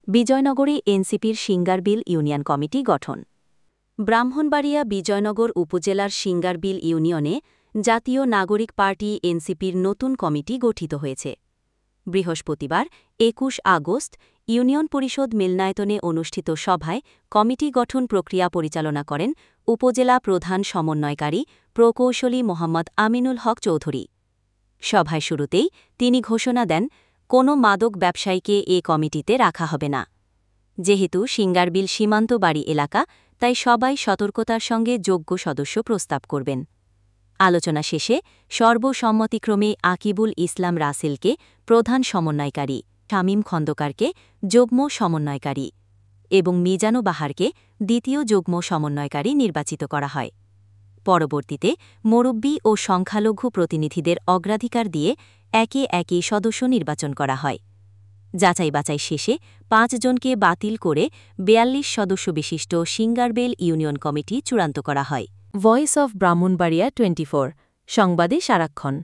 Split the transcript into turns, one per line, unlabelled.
বিজয়নগরে এনসিপির Singarbil union committee গঠন। ব্রাহ্মণবাড়িয়া বিজয়নগর উপজেলার সিঙ্গারবিল ইউনিয়নে জাতীয় নাগরিক পার্টি এনসিপির নতুন কমিটি গঠিত হয়েছে। বৃহস্পতিবার ২১ আগস্ট ইউনিয়ন পরিষদ মিলনায়তনে অনুষ্ঠিত সভায় কমিটি গঠন প্রক্রিয়া পরিচালনা করেন উপজেলা প্রধান সমন্বয়কারী প্রকৌশলী মোহাম্মদ আমিনুল হক চৌধুরী। সভায় শুরুতেই তিনি ঘোষণা দেন, কোনো মাদক ব্যবসায়ীকে এ কমিটিতে রাখা হবে না। যেহেতু সিঙ্গারবিল সীমান্ত বাড়ি এলাকা, তাই সবাই সতর্কতার সঙ্গে যোগ্য সদস্য প্রস্তাব করবেন। আলোচনা শেষে সর্বসম্মতিক্রমে আকিবুল ইসলাম রাসেলকে প্রধান সমন্বয়কারী, শামীম খন্দকারকে যুগ্ম সমন্বয়কারী এবং মিজানু বাহারকে দ্বিতীয় যুগ্ম সমন্বয়কারী নির্বাচিত করা হয়। পরবর্তীতে মুরব্বি ও সংখ্যালঘু প্রতিনিধিদের অগ্রাধিকার দিয়ে একে একে সদস্য নির্বাচন করা হয়। যাচাই বাছাই শেষে ৫ জনকে বাতিল করে ৪২ সদস্য বিশিষ্ট সিঙ্গারবিল ইউনিয়ন কমিটি চূড়ান্ত করা হয়। ভয়েস অফ ব্রাহ্মণবাড়িয়া 24 সংবাদে সারাক্ষণ।